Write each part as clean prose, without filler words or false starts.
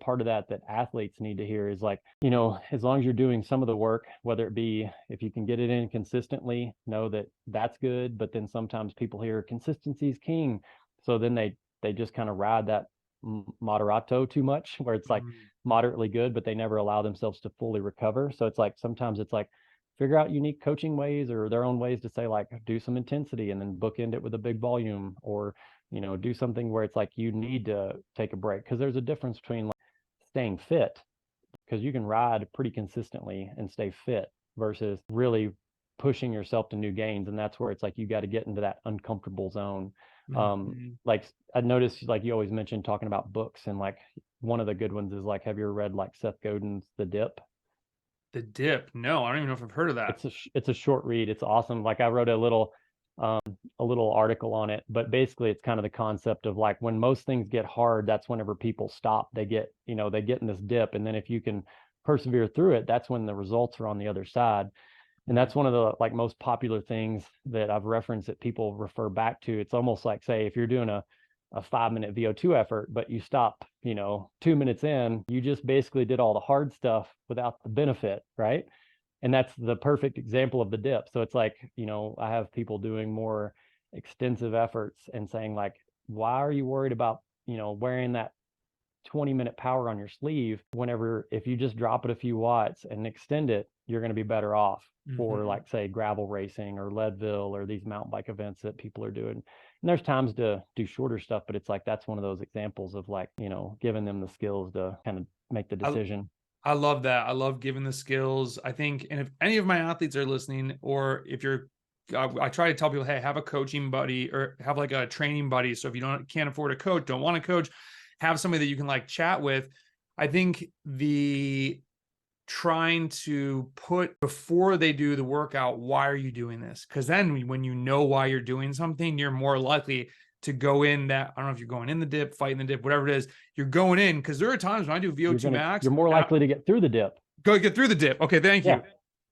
part of that athletes need to hear is like, as long as you're doing some of the work, whether it be if you can get it in consistently, know that that's good. But then sometimes people hear consistency is king. So then they just kind of ride that moderato too much, where it's like moderately good, but they never allow themselves to fully recover. So it's like, sometimes it's like, figure out unique coaching ways or their own ways to say, like, do some intensity and then bookend it with a big volume, or do something where it's like you need to take a break, because there's a difference between like staying fit, because you can ride pretty consistently and stay fit, versus really pushing yourself to new gains. And that's where it's like you got to get into that uncomfortable zone. Like I noticed, like you always mention talking about books, and like one of the good ones is like, have you ever read like Seth Godin's The Dip? The Dip? No, I don't even know if I've heard of that. It's a short read. It's awesome. Like I wrote a little article on it, but basically it's kind of the concept of like, when most things get hard, that's whenever people stop. They get in this dip, and then if you can persevere through it, that's when the results are on the other side. And that's one of the like most popular things that I've referenced that people refer back to. It's almost like, say, if you're doing a 5-minute VO2 effort, but you stop, 2 minutes in, you just basically did all the hard stuff without the benefit, right? And that's the perfect example of the dip. So it's like, I have people doing more extensive efforts and saying like, why are you worried about, wearing that 20-minute power on your sleeve, whenever if you just drop it a few watts and extend it, you're going to be better off for like, say, gravel racing or Leadville or these mountain bike events that people are doing. And there's times to do shorter stuff, but it's like, that's one of those examples of like, giving them the skills to kind of make the decision. I love that. I love giving the skills. I think, and if any of my athletes are listening, or if you're, I try to tell people, hey, have a coaching buddy or have like a training buddy. So if you can't afford a coach, don't want to coach, have somebody that you can like chat with. I think the trying to put before they do the workout, why are you doing this? Because then when you know why you're doing something, you're more likely to go in that, I don't know if you're going in the dip, fighting the dip, whatever it is, you're going in. Because there are times when I do VO2 max, you're more likely to get through the dip. Go get through the dip. Okay, thank you.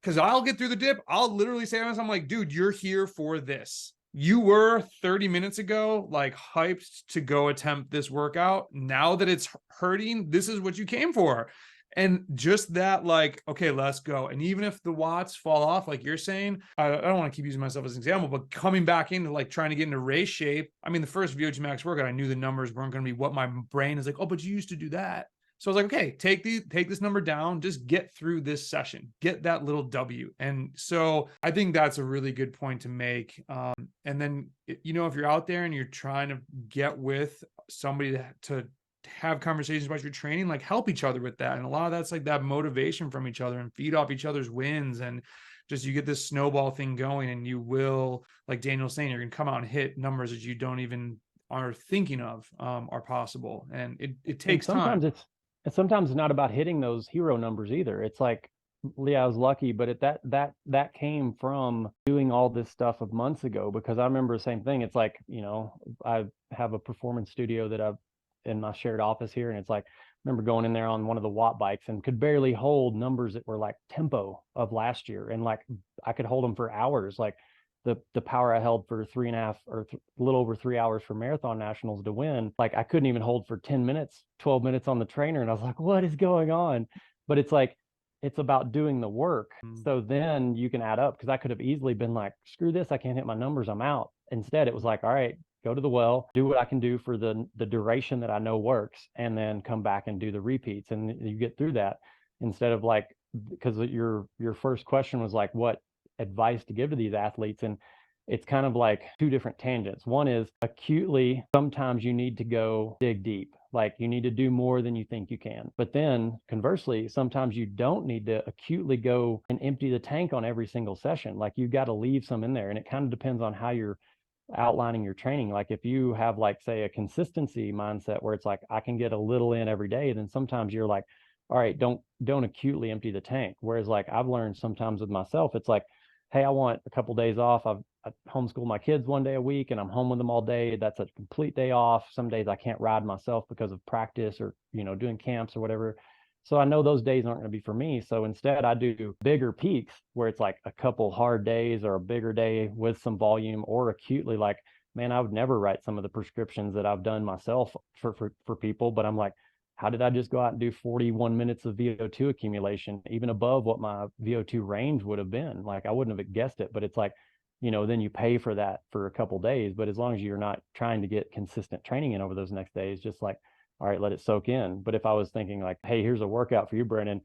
Because I'll get through the dip. I'll literally say to myself, I'm like, dude, you're here for this. You were 30 minutes ago, like hyped to go attempt this workout. Now that it's hurting, this is what you came for. And just that, like, okay, let's go. And even if the watts fall off, like you're saying, I don't want to keep using myself as an example, but coming back into like trying to get into race shape. I mean, the first VO2 max workout, I knew the numbers weren't going to be what my brain is like, oh, but you used to do that. So I was like, okay, take this number down, just get through this session, get that little W. And so I think that's a really good point to make. And then, if you're out there and you're trying to get with somebody to have conversations about your training, like help each other with that. And a lot of that's like that motivation from each other and feed off each other's wins. And just, you get this snowball thing going, and you will, like Daniel's saying, you're going to come out and hit numbers that you don't even are thinking of are possible. And it takes time. Sometimes it's not about hitting those hero numbers either. It's like, yeah, I was lucky, but that came from doing all this stuff of months ago, because I remember the same thing. It's like, I have a performance studio that I've in my shared office here. And it's like, I remember going in there on one of the watt bikes and could barely hold numbers that were like tempo of last year. And like, I could hold them for hours. Like the power I held for 3.5 or a little over 3 hours for marathon nationals to win, like I couldn't even hold for 10 minutes, 12 minutes on the trainer. And I was like, what is going on? But it's like, it's about doing the work. So then you can add up, because I could have easily been like, screw this, I can't hit my numbers, I'm out. Instead, it was like, all right, go to the well, do what I can do for the duration that I know works, and then come back and do the repeats. And you get through that, instead of like, because your first question was like, what advice to give to these athletes? And it's kind of like two different tangents. One is acutely, sometimes you need to go dig deep. Like you need to do more than you think you can. But then conversely, sometimes you don't need to acutely go and empty the tank on every single session. Like you've got to leave some in there. And it kind of depends on how you're outlining your training. Like if you have like, say, a consistency mindset where it's like, I can get a little in every day, then sometimes you're like, all right, don't acutely empty the tank. Whereas like I've learned sometimes with myself, it's like, hey, I want a couple of days off. I homeschool my kids one day a week and I'm home with them all day. That's a complete day off. Some days I can't ride myself because of practice or, doing camps or whatever. So I know those days aren't going to be for me. So instead I do bigger peaks where it's like a couple hard days or a bigger day with some volume, or acutely like, man, I would never write some of the prescriptions that I've done myself for people, but I'm like, how did I just go out and do 41 minutes of VO2 accumulation, even above what my VO2 range would have been? Like I wouldn't have guessed it, but it's like, then you pay for that for a couple days. But as long as you're not trying to get consistent training in over those next days, just like, all right, let it soak in. But if I was thinking like, hey, here's a workout for you, Brennan,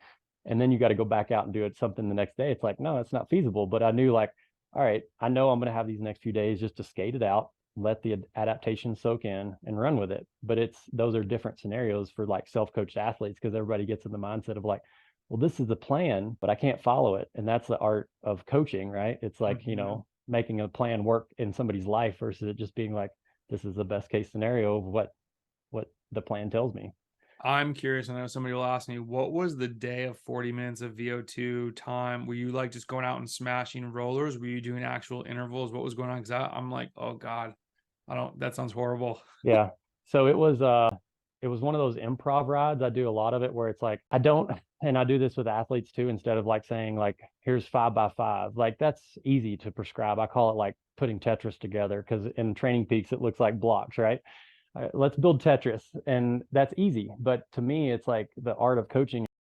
and then you got to go back out and do it something the next day, it's like, no, that's not feasible. But I knew like, all right, I know I'm going to have these next few days just to skate it out, let the adaptation soak in and run with it. But those are different scenarios for like self-coached athletes, because everybody gets in the mindset of like, well, this is the plan, but I can't follow it. And that's the art of coaching, right? It's like, making a plan work in somebody's life versus it just being like, this is the best case scenario of what the plan tells me. I'm curious. I know somebody will ask me, what was the day of 40 minutes of VO2 time? Were you like just going out and smashing rollers? Were you doing actual intervals? What was going on? Because I'm like, oh God, that sounds horrible. Yeah. So it was one of those improv rides. I do a lot of it where it's like, and I do this with athletes too, instead of like saying like, here's 5x5, like that's easy to prescribe. I call it like putting Tetris together, because in Training Peaks, it looks like blocks, right? Let's build Tetris, and that's easy. But to me, it's like the art of coaching